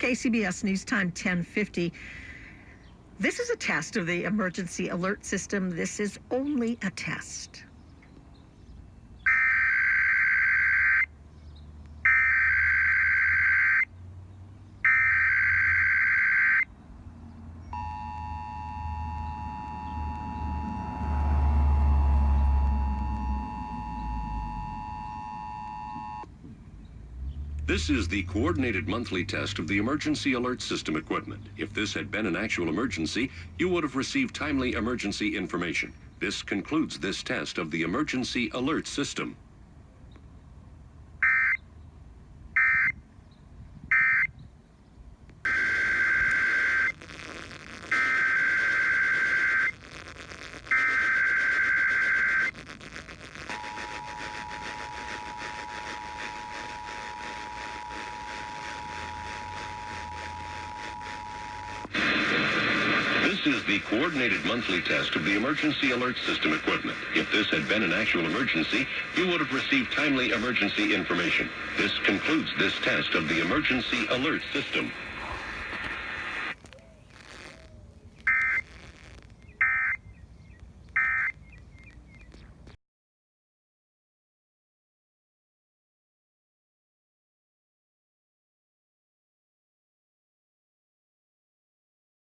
KCBS News Time 10:50. This is a test of the emergency alert system. This is only a test. This is the coordinated monthly test of the emergency alert system equipment. If this had been an actual emergency, you would have received timely emergency information. This concludes this test of the emergency alert system. This is the coordinated monthly test of the emergency alert system equipment. If this had been an actual emergency, you would have received timely emergency information. This concludes this test of the emergency alert system.